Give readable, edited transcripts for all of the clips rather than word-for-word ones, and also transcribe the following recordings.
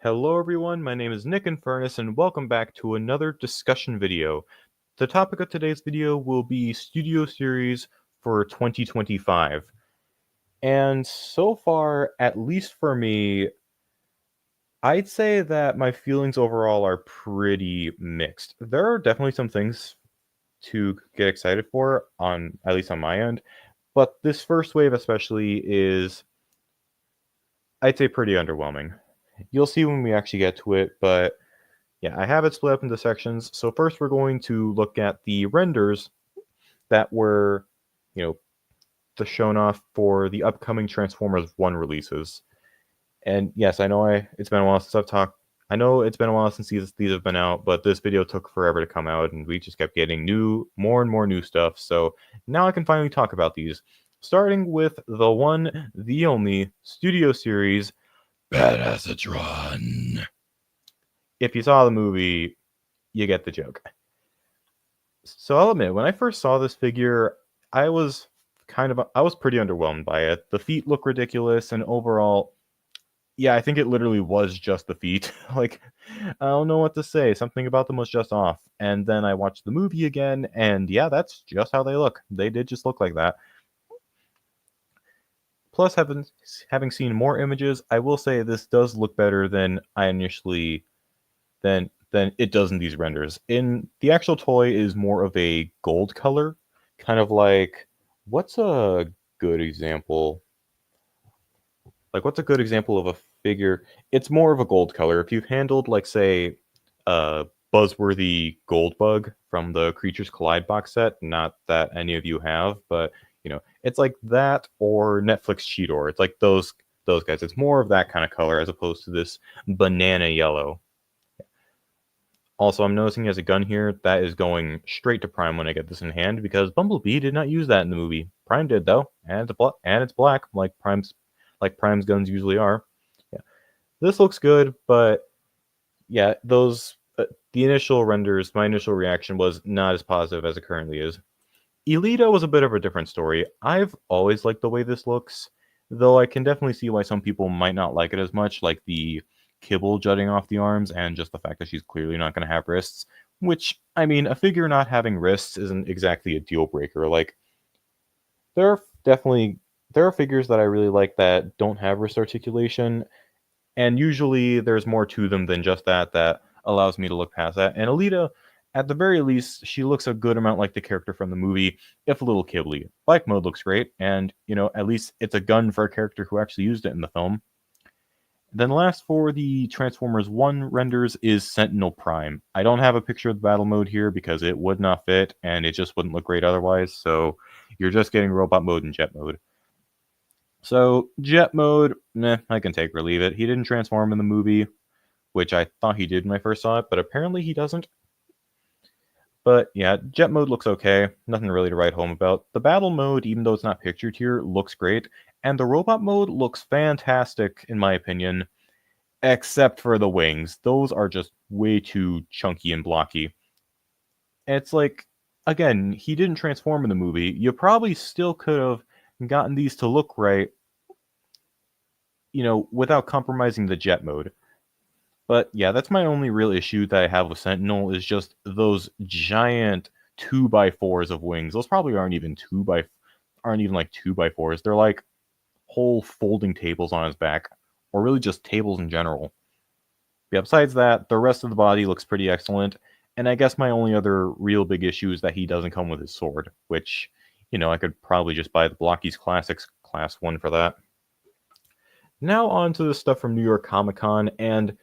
Hello everyone, my name is Nick Infernus and welcome back to another discussion video. The topic of today's video will be Studio Series for 2025. And so far, at least for me, I'd say that my feelings overall are pretty mixed. There are definitely some things to get excited for, at least on my end, but this first wave especially is, I'd say, pretty underwhelming. You'll see when we actually get to it, but yeah, I have it split up into sections. So first we're going to look at the renders that were, you know, shown off for the upcoming Transformers 1 releases. And yes, I know it's been a while since I've talked. I know it's been a while since these have been out, but this video took forever to come out, and we just kept getting more and more new stuff. So now I can finally talk about these. Starting with the one, the only Studio Series, Badassatron. If you saw the movie, you get the joke. So I'll admit, when I first saw this figure, I was I was pretty underwhelmed by it. The feet look ridiculous, and overall, yeah, I think it literally was just the feet. Like, I don't know what to say. Something about them was just off. And then I watched the movie again, and yeah, that's just how they look. They did just look like that. Plus, having seen more images, I will say this does look better than I initially than it does in these renders. In the actual toy is more of a gold color, kind of like what's a good example? Like what's a good example of a figure? It's more of a gold color. If you've handled like say Buzzworthy Goldbug from the Creatures Collide box set, not that any of you have, but it's like that or Netflix Cheetor. It's like those guys. It's more of that kind of color as opposed to this banana yellow. Also, I'm noticing he has a gun here. That is going straight to Prime when I get this in hand, because Bumblebee did not use that in the movie. Prime did though, and it's black, like Prime's guns usually are. Yeah, this looks good, but yeah, the initial renders. My initial reaction was not as positive as it currently is. Elita was a bit of a different story. I've always liked the way this looks, though I can definitely see why some people might not like it as much, like the kibble jutting off the arms and just the fact that she's clearly not going to have wrists. Which, I mean, a figure not having wrists isn't exactly a deal breaker. Like, there are definitely there are figures that I really like that don't have wrist articulation, and usually there's more to them than just that allows me to look past that. And Alita, at the very least, she looks a good amount like the character from the movie, if a little kibbly. Bike mode looks great, and at least it's a gun for a character who actually used it in the film. Then last for the Transformers 1 renders is Sentinel Prime. I don't have a picture of the battle mode here because it would not fit and it just wouldn't look great otherwise, so you're just getting robot mode and jet mode. So jet mode, I can take or leave it. He didn't transform in the movie, which I thought he did when I first saw it, but apparently he doesn't. But yeah, jet mode looks okay. Nothing really to write home about. The battle mode, even though it's not pictured here, looks great. And the robot mode looks fantastic, in my opinion, except for the wings. Those are just way too chunky and blocky. It's like, again, he didn't transform in the movie. You probably still could have gotten these to look right, without compromising the jet mode. But yeah, that's my only real issue that I have with Sentinel is just those giant 2x4s of wings. Those probably aren't even like 2x4s. They're like whole folding tables on his back, or really just tables in general. Yeah, besides that, the rest of the body looks pretty excellent. And I guess my only other real big issue is that he doesn't come with his sword, which, I could probably just buy the Blockies Classics Class 1 for that. Now on to the stuff from New York Comic Con, and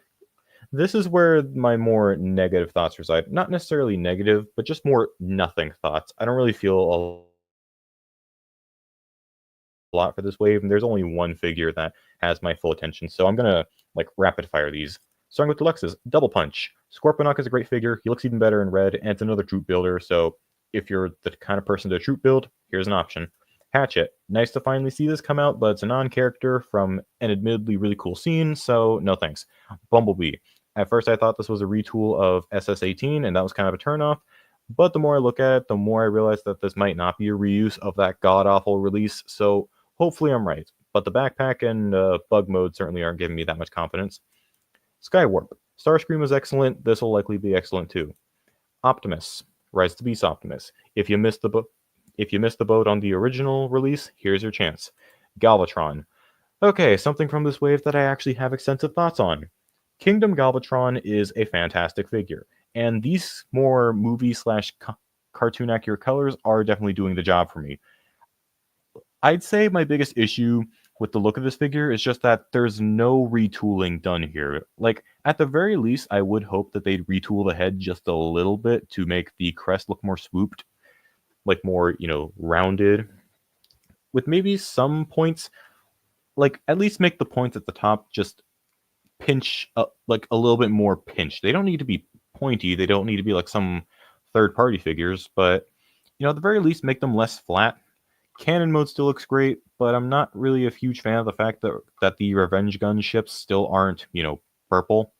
this is where my more negative thoughts reside. Not necessarily negative, but just more nothing thoughts. I don't really feel a lot for this wave, and there's only one figure that has my full attention, so I'm gonna rapid fire these. Starting with Deluxe's Double Punch. Scorponok is a great figure. He looks even better in red, and it's another troop builder, so if you're the kind of person to troop build, here's an option. Hatchet. Nice to finally see this come out, but it's a non-character from an admittedly really cool scene, so no thanks. Bumblebee. At first I thought this was a retool of SS-18, and that was kind of a turnoff, but the more I look at it, the more I realize that this might not be a reuse of that god-awful release, so hopefully I'm right. But the backpack and bug mode certainly aren't giving me that much confidence. Skywarp. Starscream was excellent. This will likely be excellent too. Optimus. Rise to Beast Optimus. If you missed the boat on the original release, here's your chance. Galvatron. Okay, something from this wave that I actually have extensive thoughts on. Kingdom Galvatron is a fantastic figure, and these more movie slash cartoon accurate colors are definitely doing the job for me. I'd say my biggest issue with the look of this figure is just that there's no retooling done here. Like, at the very least, I would hope that they'd retool the head just a little bit to make the crest look more swooped, like more, rounded, with maybe some points, like at least make the points at the top just pinch up, like a little bit more pinched. They don't need to be pointy. They don't need to be like some third-party figures, but at the very least, make them less flat. Cannon mode still looks great, but I'm not really a huge fan of the fact that the Revenge Gun ships still aren't, purple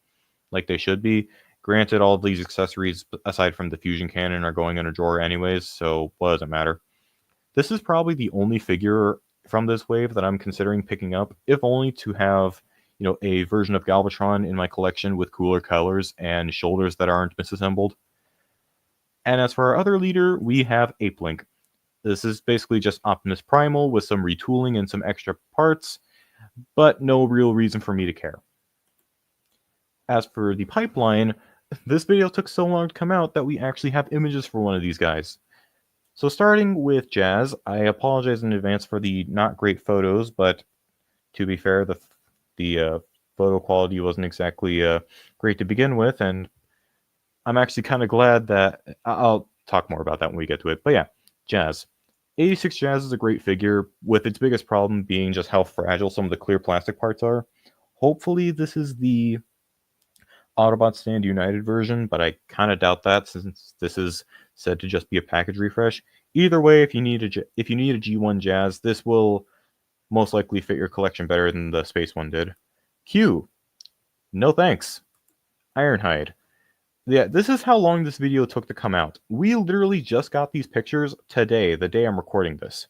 like they should be. Granted, all of these accessories, aside from the fusion cannon, are going in a drawer anyways, so what does it matter? This is probably the only figure from this wave that I'm considering picking up, if only to have, a version of Galvatron in my collection with cooler colors and shoulders that aren't misassembled. And as for our other leader, we have Apelink. This is basically just Optimus Primal with some retooling and some extra parts, but no real reason for me to care. As for the pipeline, this video took so long to come out that we actually have images for one of these guys. So starting with Jazz, I apologize in advance for the not great photos, but to be fair, the photo quality wasn't exactly great to begin with, and I'm actually kind of glad that I'll talk more about that when we get to it. But yeah, Jazz. 86 Jazz is a great figure, with its biggest problem being just how fragile some of the clear plastic parts are. Hopefully this is the Autobot Stand United version, but I kind of doubt that since this is said to just be a package refresh. Either way, if you need a G1 Jazz, this will most likely fit your collection better than the Space one did. Q. No thanks. Ironhide. Yeah, this is how long this video took to come out. We literally just got these pictures today, the day I'm recording this.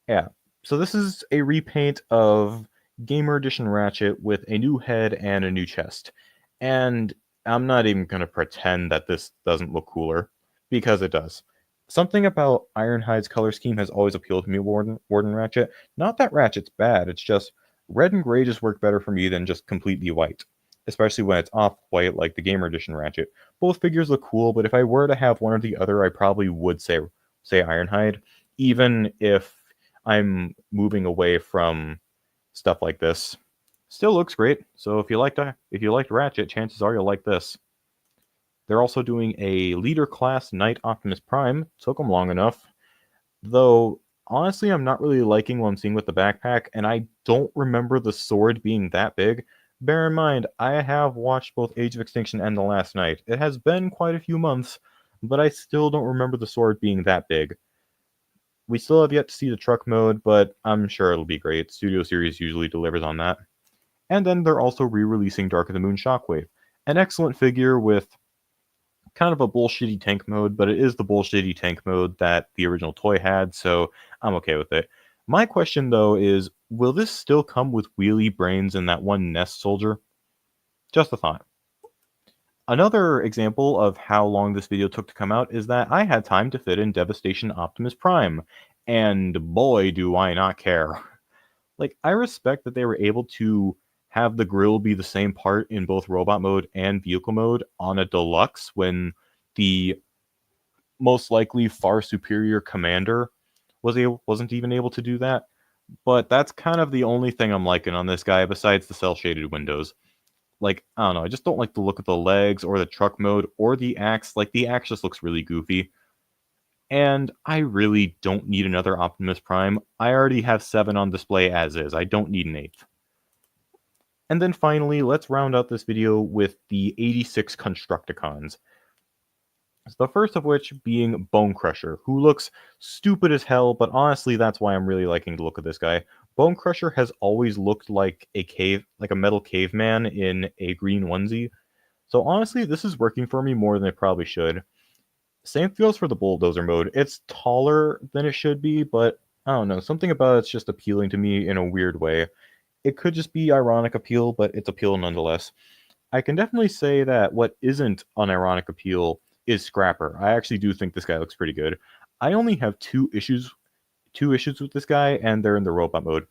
Yeah, so this is a repaint of Gamer Edition Ratchet with a new head and a new chest. And I'm not even going to pretend that this doesn't look cooler, because it does. Something about Ironhide's color scheme has always appealed to me, Warden Ratchet. Not that Ratchet's bad, it's just red and gray just work better for me than just completely white. Especially when it's off-white like the Gamer Edition Ratchet. Both figures look cool, but if I were to have one or the other, I probably would say Ironhide, even if I'm moving away from stuff like this. Still looks great, so if you liked Ratchet, chances are you'll like this. They're also doing a leader class Knight Optimus Prime. Took them long enough. Though, honestly, I'm not really liking what I'm seeing with the backpack, and I don't remember the sword being that big. Bear in mind, I have watched both Age of Extinction and The Last Knight. It has been quite a few months, but I still don't remember the sword being that big. We still have yet to see the truck mode, but I'm sure it'll be great. Studio Series usually delivers on that. And then they're also re-releasing Dark of the Moon Shockwave. An excellent figure with kind of a bullshitty tank mode, but it is the bullshitty tank mode that the original toy had, so I'm okay with it. My question, though, is will this still come with wheelie brains and that one nest soldier? Just a thought. Another example of how long this video took to come out is that I had time to fit in Devastation Optimus Prime, and boy do I not care. Like, I respect that they were able to have the grill be the same part in both robot mode and vehicle mode on a deluxe when the most likely far superior commander wasn't even able to do that. But that's kind of the only thing I'm liking on this guy besides the cell shaded windows. Like, I don't know, I just don't like the look of the legs or the truck mode or the axe. Like, the axe just looks really goofy. And I really don't need another Optimus Prime. I already have 7 on display as is. I don't need an 8th. And then finally, let's round out this video with the 86 Constructicons. The first of which being Bone Crusher, who looks stupid as hell, but honestly that's why I'm really liking the look of this guy. Bone Crusher has always looked like a metal caveman in a green onesie. So honestly, this is working for me more than it probably should. Same goes for the Bulldozer mode. It's taller than it should be, but I don't know, something about it's just appealing to me in a weird way. it could just be ironic appeal, but it's appeal nonetheless. I can definitely say that what isn't unironic appeal is Scrapper. I actually do think this guy looks pretty good. I only have two issues with this guy, and they're in the robot mode.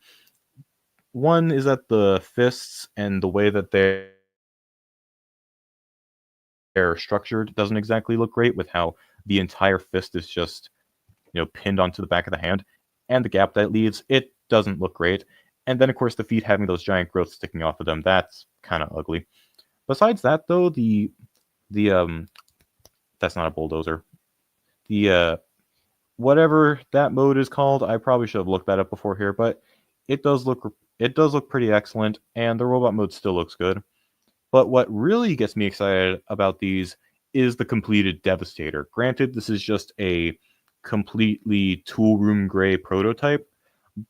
One is that the fists and the way that they're structured doesn't exactly look great, with how the entire fist is just, pinned onto the back of the hand, and the gap that leaves, it doesn't look great. And then, of course, the feet having those giant growths sticking off of them, that's kind of ugly. Besides that, though, the that's not a bulldozer. The whatever that mode is called, I probably should have looked that up before here, but it does look pretty excellent, and the robot mode still looks good. But what really gets me excited about these is the completed Devastator. Granted, this is just a completely tool room gray prototype,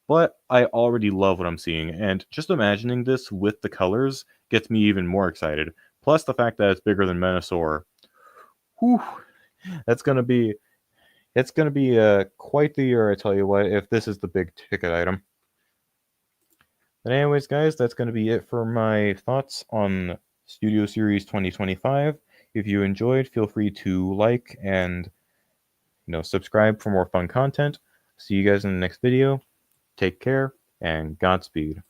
but I already love what I'm seeing, and just imagining this with the colors gets me even more excited. Plus the fact that it's bigger than Menasor. Whew, that's gonna be quite the year, I tell you what, if this is the big ticket item. But anyways, guys, that's going to be it for my thoughts on Studio Series 2025. If you enjoyed, feel free to like and subscribe for more fun content. See you guys in the next video. Take care and Godspeed.